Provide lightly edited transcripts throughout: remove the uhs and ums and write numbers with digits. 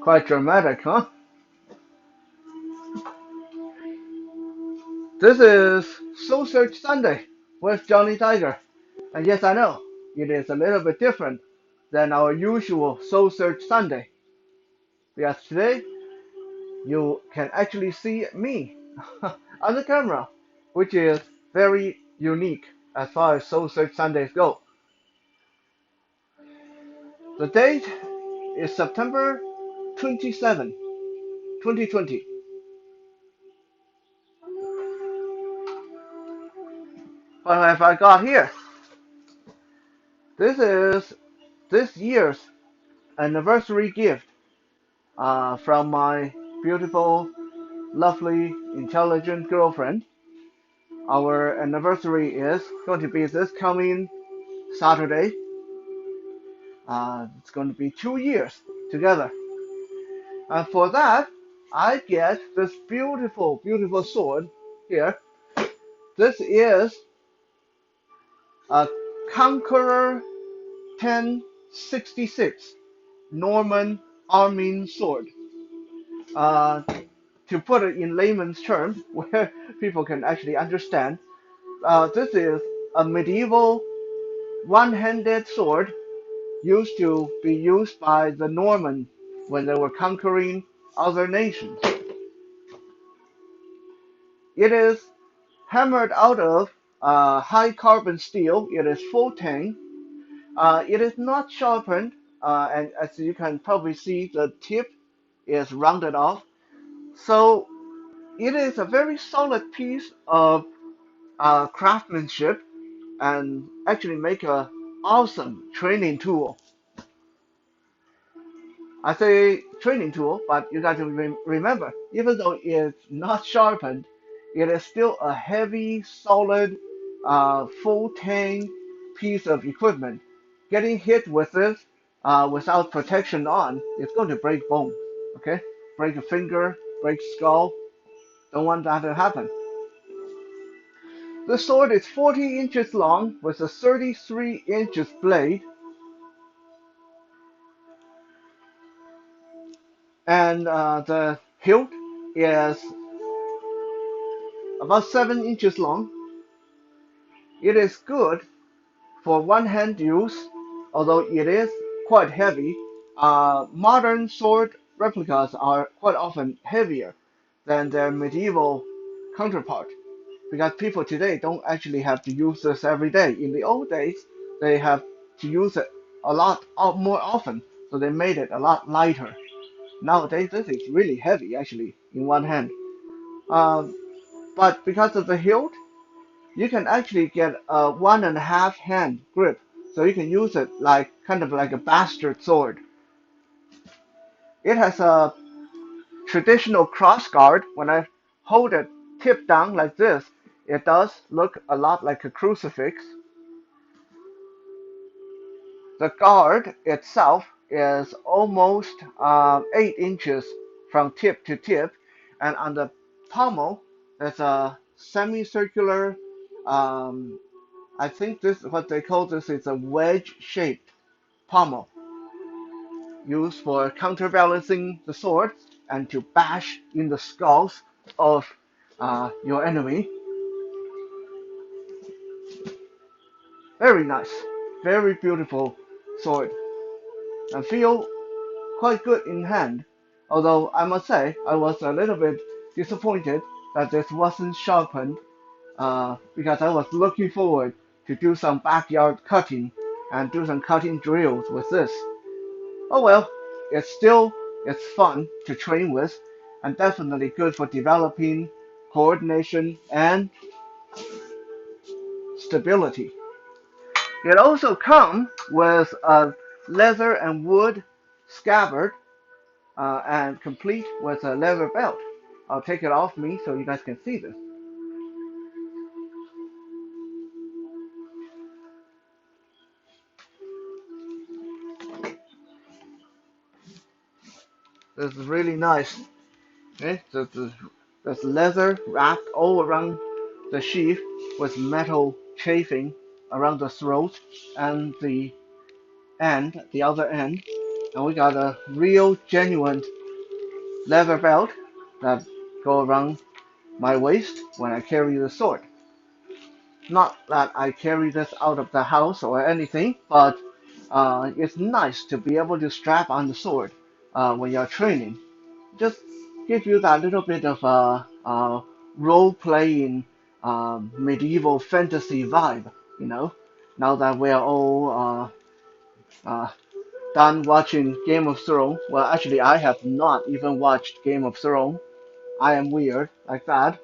Quite dramatic, huh? This is Soul Search Sunday with Johnny Tiger. And yes, I know, it is a little bit different than our usual Soul Search Sunday. Because today, you can actually see me on the camera, which is very unique as far as Soul Search Sundays go. The date is September 27, 2020. What have I got here? This is this year's anniversary gift from my beautiful, lovely, intelligent girlfriend. Our anniversary is going to be this coming Saturday. It's going to be 2 years together. And for that, I get this beautiful, beautiful sword here. This is a Conqueror 1066 Norman arming sword. Uh, to put it in layman's terms, where people can actually understand, this is a medieval one-handed sword used to be used by the Normans when they were conquering other nations. It is hammered out of high carbon steel. It is full tang. It is not sharpened, and as you can probably see, the tip is rounded off. So it is a very solid piece of craftsmanship and actually make a awesome training tool. I say training tool, but you got to remember, even though it's not sharpened, it is still a heavy, solid, full tank piece of equipment. Getting hit with this without protection on, it's going to break bones. Okay, break a finger, break skull. Don't want that to happen. The sword is 40 inches long with a 33 inches blade, and the hilt is about 7 inches long. It is good for one-hand use, although it is quite heavy. Modern sword replicas are quite often heavier than their medieval counterpart because people today don't actually have to use this every day. In the old days, they have to use it a lot more often, so they made it a lot lighter. Nowadays, this is really heavy actually in one hand. Um, but because of the hilt, you can actually get a 1.5 hand grip, so you can use it like kind of like a bastard sword. It has a traditional cross guard. When I hold it tip down like this, it does look a lot like a crucifix. The guard itself is almost 8 inches from tip to tip, and on the pommel, there's a semicircular I think this what they call this is a wedge-shaped pommel used for counterbalancing the sword and to bash in the skulls of your enemy. Very nice, very beautiful sword, and feel quite good in hand. Although I must say I was a little bit disappointed that this wasn't sharpened because I was looking forward to do some backyard cutting and do some cutting drills with this. Oh well, it's fun to train with and definitely good for developing coordination and stability. It also comes with a leather and wood scabbard and complete with a leather belt. I'll take it off me so you guys can see this. This is really nice. Okay, so there's leather wrapped all around the sheath with metal chafing around the throat and the other end, And we got a real genuine leather belt that go around my waist when I carry the sword. Not that I carry this out of the house or anything, but it's nice to be able to strap on the sword when you're training. Just give you that little bit of role-playing medieval fantasy vibe, you know. Now that we're all uh, done watching Game of Thrones, well, actually, I have not even watched Game of Thrones. I am weird like that,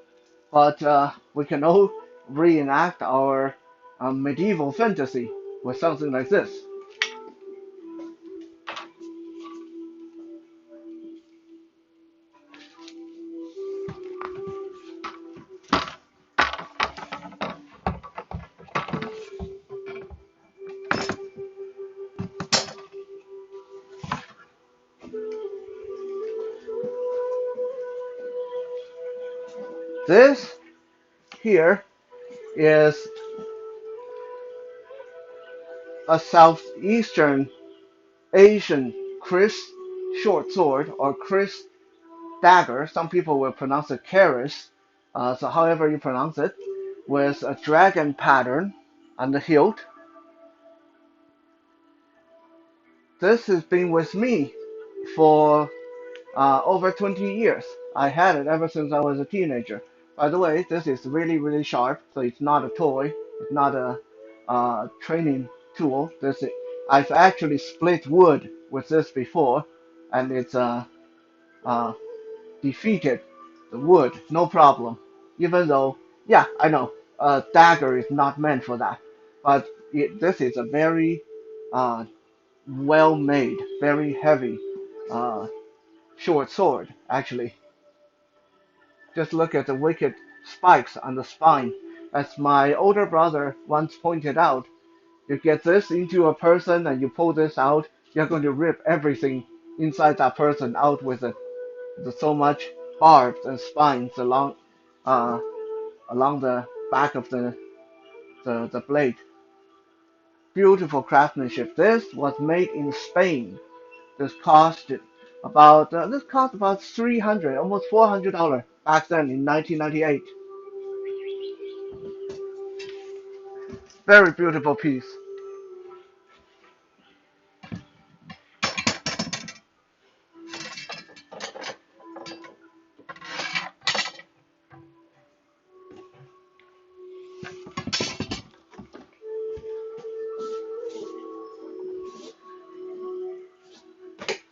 but we can all reenact our medieval fantasy with something like this. This here is a southeastern Asian Chris short sword or Chris dagger. Some people will pronounce it Keris, so however you pronounce it, with a dragon pattern on the hilt. This has been with me for over 20 years. I had it ever since I was a teenager. By the way, this is really, really sharp, so it's not a toy. It's not a training tool. I've actually split wood with this before, and it's uh, defeated the wood, no problem. Even though, yeah, I know, a dagger is not meant for that. But this is a very uh, well made, very heavy uh, short sword, actually. Just look at the wicked spikes on the spine. As my older brother once pointed out, you get this into a person and you pull this out, you're going to rip everything inside that person out with it. There's so much barbs and spines uh, along the back of the blade. Beautiful craftsmanship. This was made in Spain. This cost about 300, almost $400 back then in 1998. Very beautiful piece.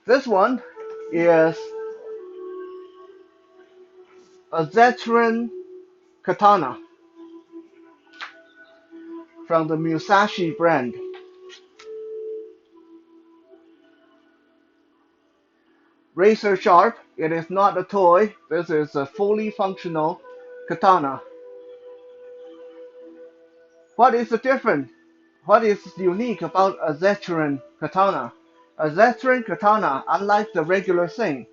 This one is a Zetran katana from the Musashi brand. Razor sharp. It is not a toy. This is a fully functional katana. What is the difference? What is unique about a Zetran katana? A Zetran katana, unlike the regular thing,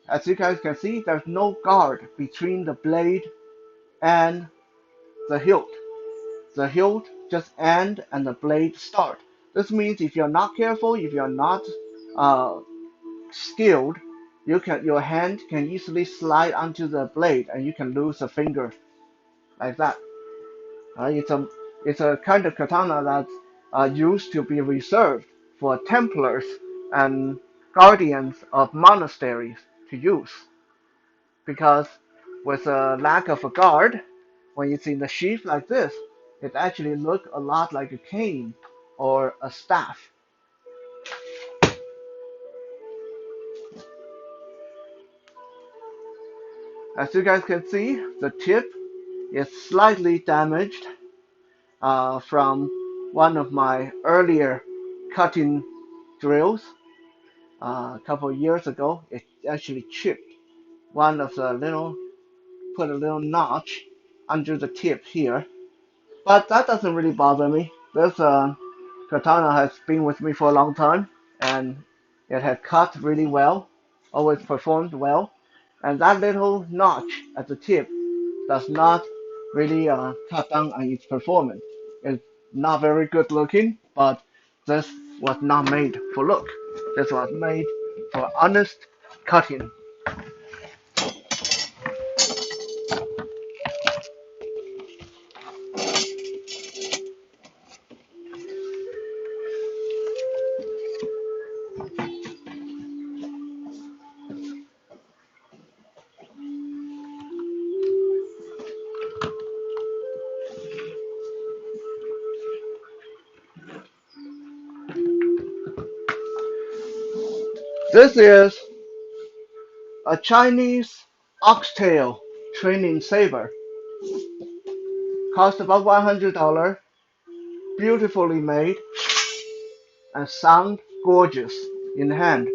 as you guys can see, there's no guard between the blade and the hilt. The hilt just end and the blade start. This means if you're not careful, if you're not uh, skilled, your hand can easily slide onto the blade and you can lose a finger like that. It's a kind of katana that's used to be reserved for Templars and guardians of monasteries to use, because with a lack of a guard, when it's in the sheath like this, it actually looks a lot like a cane or a staff. As you guys can see, the tip is slightly damaged from one of my earlier cutting drills. A couple of years ago, it actually chipped one of the put a little notch under the tip here. But that doesn't really bother me. This katana has been with me for a long time, and it had cut really well, always performed well. And that little notch at the tip does not really cut down on its performance. It's not very good looking, but this was not made for look. This was made for honest cutting. This is a Chinese oxtail training saber. Cost about $100. Beautifully made and sound gorgeous in hand.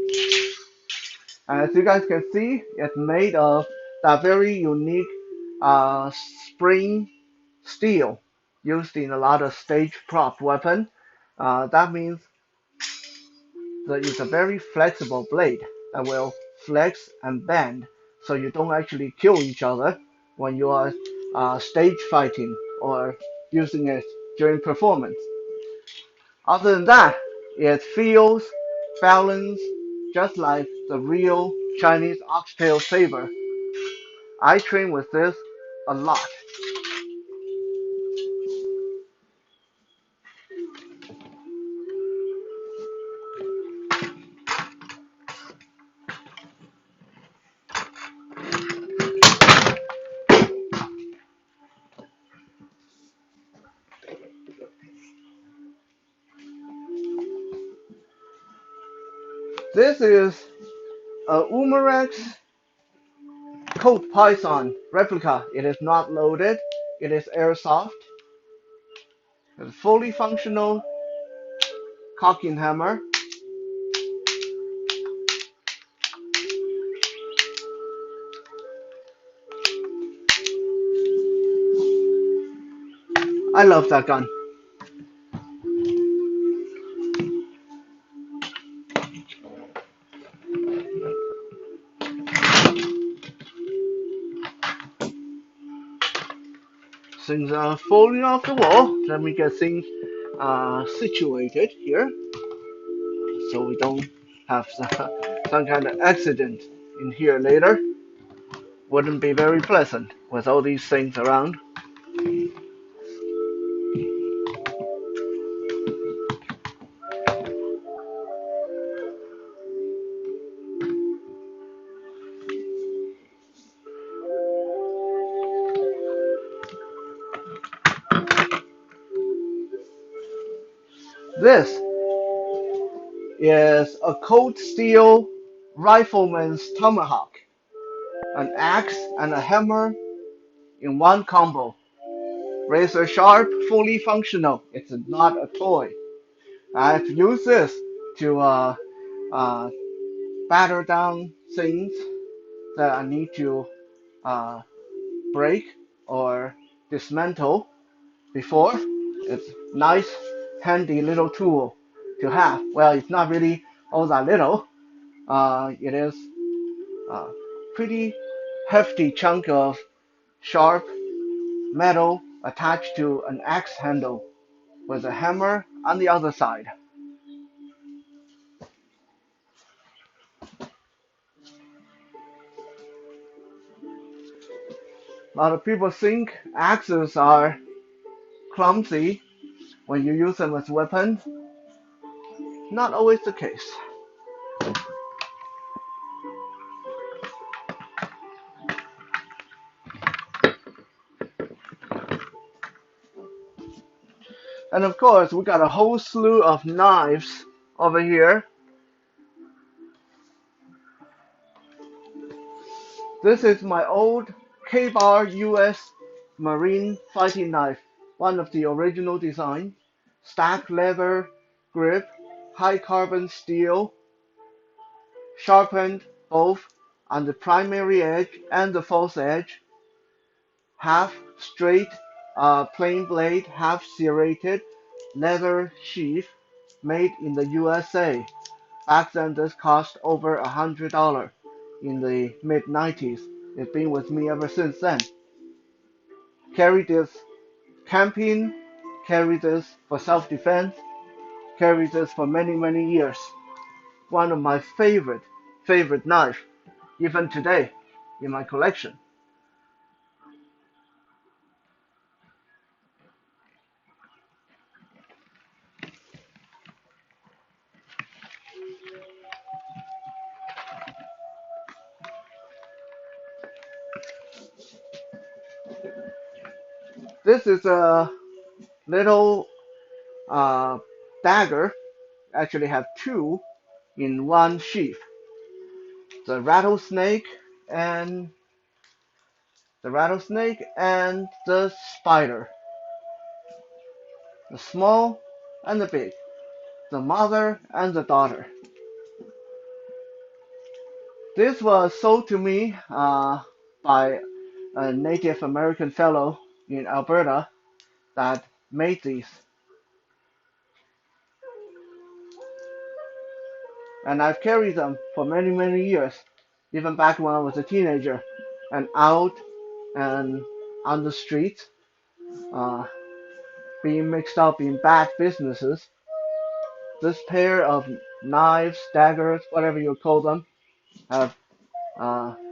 As you guys can see, it's made of that very unique spring steel used in a lot of stage prop weapon. That means that it's a very flexible blade that will flex and bend so you don't actually kill each other when you are stage fighting or using it during performance. Other than that, it feels balanced just like the real Chinese oxtail saber. I train with this a lot. This is a Umarex Coat Python replica. It is not loaded. It is airsoft. It's a fully functional cocking hammer. I love that gun. Things are falling off the wall. Let me get things situated here so we don't have some kind of accident in here later. Wouldn't be very pleasant with all these things around. This is a cold steel rifleman's tomahawk, an axe and a hammer in one combo. Razor sharp, fully functional. It's not a toy. I've used this to uh, batter down things that I need to uh, break or dismantle before. It's nice, handy little tool to have. Well, it's not really all that little. It is a pretty hefty chunk of sharp metal attached to an axe handle with a hammer on the other side. A lot of people think axes are clumsy when you use them as weapons. Not always the case. And of course, we got a whole slew of knives over here. This is my old K-Bar US Marine fighting knife, one of the original designs. Stacked leather grip, high carbon steel, sharpened both on the primary edge and the false edge. Half straight plain blade, half serrated leather sheath made in the USA. Back then this cost over $100 in the mid 90s. It's been with me ever since then. Carry this camping, carry this for self-defense, carry this for many, many years. one of my favorite knife, even today, in my collection. This is a little uh, dagger. Actually, have two in one sheath. The rattlesnake and the spider, the small and the big, the mother and the daughter. This was sold to me by a Native American fellow in Alberta that made these, and I've carried them for many years, even back when I was a teenager, and out and on the streets, uh, being mixed up in bad businesses. This pair of knives, daggers, whatever you call them, have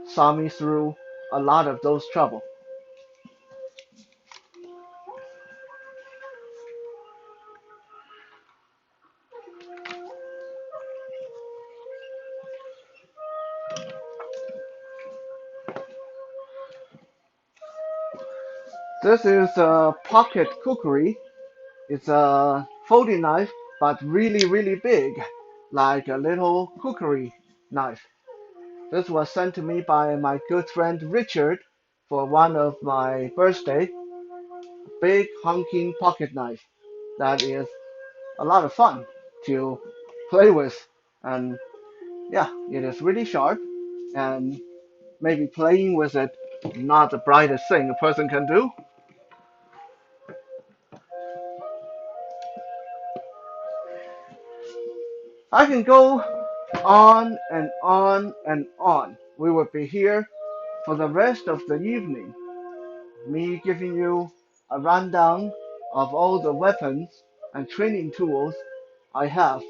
saw me through a lot of those trouble. This is a pocket cookery. It's a folding knife, but really big, like a little cookery knife. This was sent to me by my good friend Richard for one of my birthday. Big honking pocket knife that is a lot of fun to play with, and yeah, it is really sharp, and maybe playing with it not the brightest thing a person can do. I can go on and on and on. We will be here for the rest of the evening, me giving you a rundown of all the weapons and training tools I have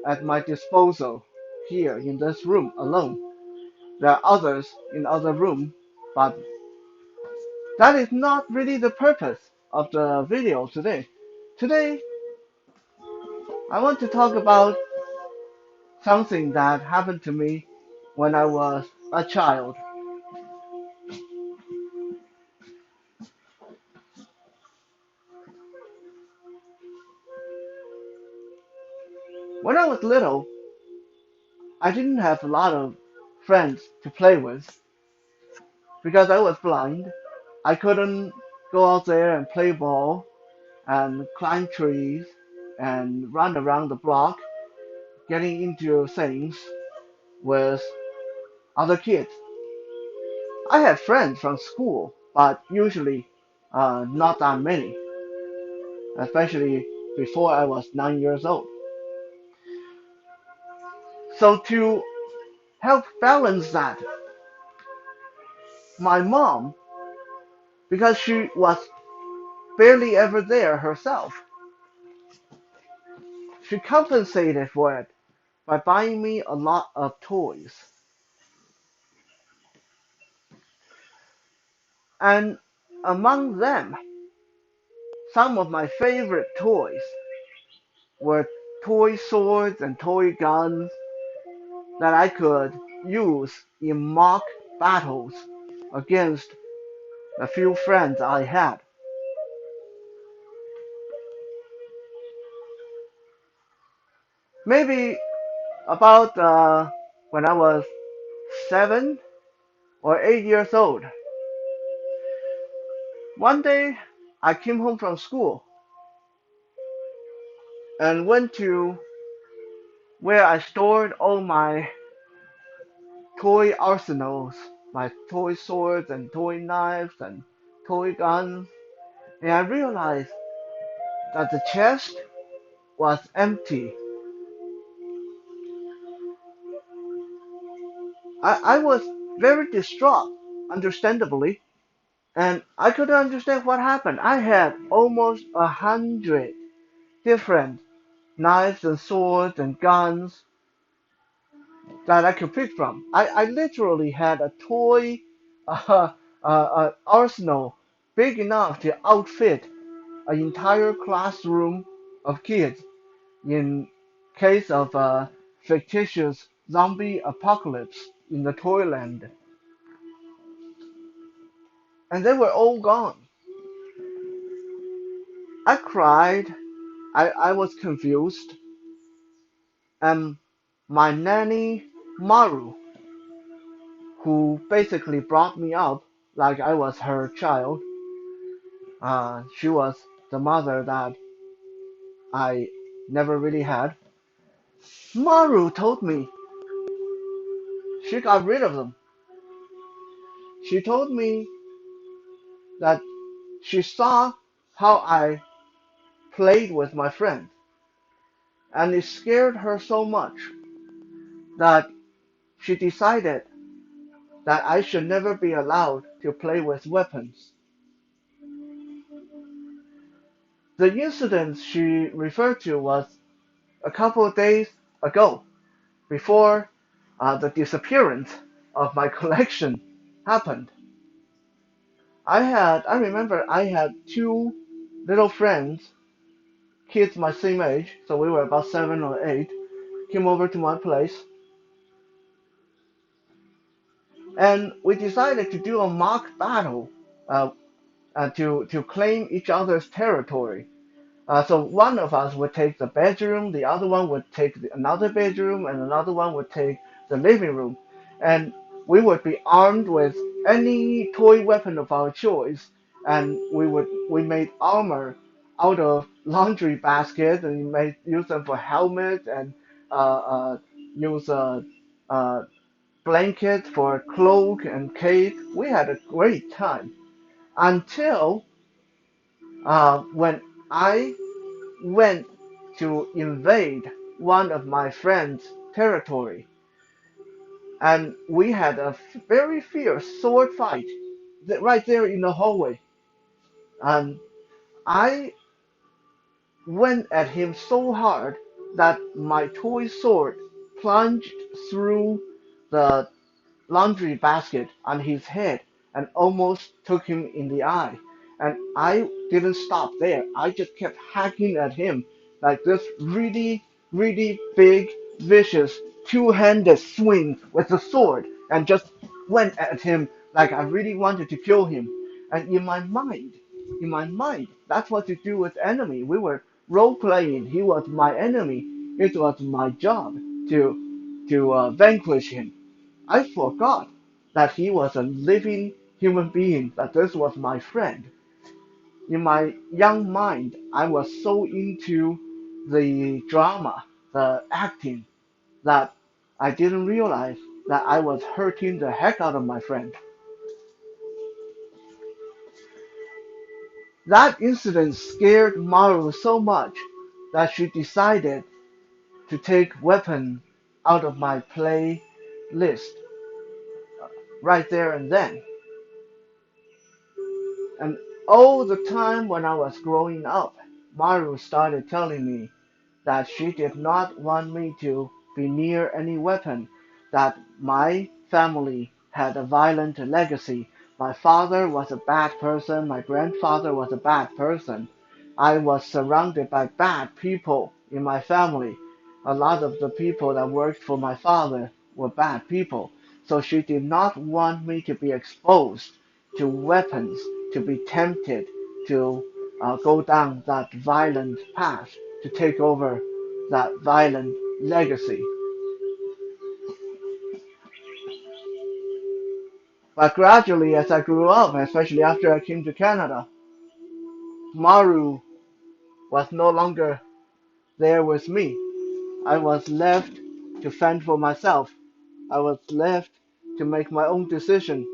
at my disposal here in this room alone. There are others in other rooms, but that is not really the purpose of the video today. Today, I want to talk about something that happened to me when I was a child. When I was little, I didn't have a lot of friends to play with because I was blind. I couldn't go out there and play ball and climb trees and run around the block getting into things with other kids. I had friends from school, but usually not that many, especially before I was 9 years old. So to help balance that, my mom, because she was barely ever there herself, she compensated for it by buying me a lot of toys. And among them, some of my favorite toys were toy swords and toy guns that I could use in mock battles against the few friends I had. Maybe about when I was 7 or 8 years old. One day I came home from school and went to where I stored all my toy arsenals, my toy swords and toy knives and toy guns, and I realized that the chest was empty. I was very distraught, understandably, and I couldn't understand what happened. I had almost 100 different knives and swords and guns, that I could pick from. I literally had a toy arsenal big enough to outfit an entire classroom of kids in case of a fictitious zombie apocalypse in the Toyland. And they were all gone. I cried, I was confused, and my nanny, Maru, who basically brought me up like I was her child, she was the mother that I never really had. Maru told me she got rid of them. She told me that she saw how I played with my friend, and it scared her so much that she decided that I should never be allowed to play with weapons. The incident she referred to was a couple of days ago, before the disappearance of my collection happened. I remember I had two little friends, kids my same age, so we were about 7 or 8, came over to my place, and we decided to do a mock battle uh, to claim each other's territory. So one of us would take the bedroom, the other one would take another bedroom, and another one would take the living room. And we would be armed with any toy weapon of our choice, and we made armor out of laundry baskets, and we made use them for helmets, and use blanket for cloak and cape. We had a great time until when I went to invade one of my friend's territory, and we had a very fierce sword fight right there in the hallway. And I went at him so hard that my toy sword plunged through the laundry basket on his head and almost took him in the eye. And I didn't stop there. I just kept hacking at him like this really, really big, vicious, two-handed swing with the sword and just went at him like I really wanted to kill him. And in my mind, that's what you do with enemy. We were role playing. He was my enemy. It was my job to vanquish him. I forgot that he was a living human being, that this was my friend. In my young mind, I was so into the drama, the acting, that I didn't realize that I was hurting the heck out of my friend. That incident scared Maru so much that she decided to take weapon out of my play list right there and then. And all the time when I was growing up, Maru started telling me that she did not want me to be near any weapon, that my family had a violent legacy. My father was a bad person, my grandfather was a bad person. I was surrounded by bad people in my family. A lot of the people that worked for my father were bad people. So she did not want me to be exposed to weapons, to be tempted to go down that violent path, to take over that violent legacy. But gradually, as I grew up, especially after I came to Canada, Maru was no longer there with me. I was left to fend for myself. I was left to make my own decision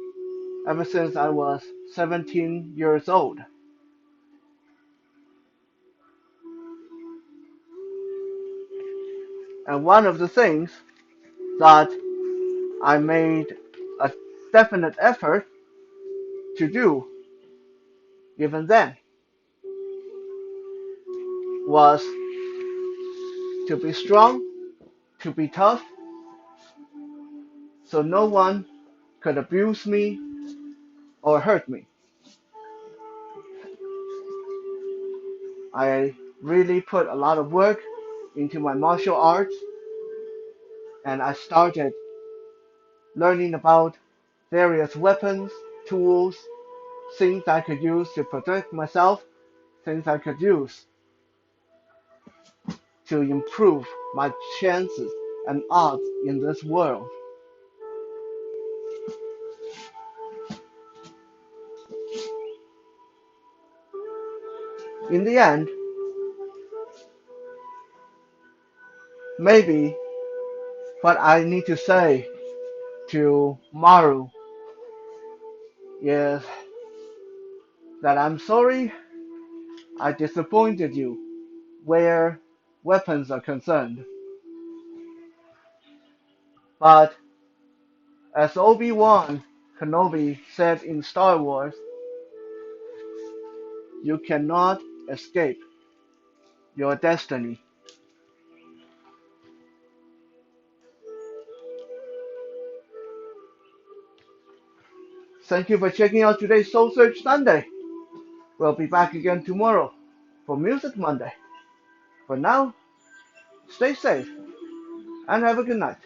ever since I was 17 years old. And one of the things that I made a definite effort to do even then was to be strong, to be tough, so no one could abuse me or hurt me. I really put a lot of work into my martial arts, and I started learning about various weapons, tools, things I could use to protect myself, things I could use to improve my chances and odds in this world. In the end, maybe what I need to say to Maru is that I'm sorry I disappointed you where weapons are concerned. But as Obi-Wan Kenobi said in Star Wars, you cannot escape your destiny. Thank you for checking out today's Soul Search Sunday. We'll be back again tomorrow for Music Monday. For now, stay safe and have a good night.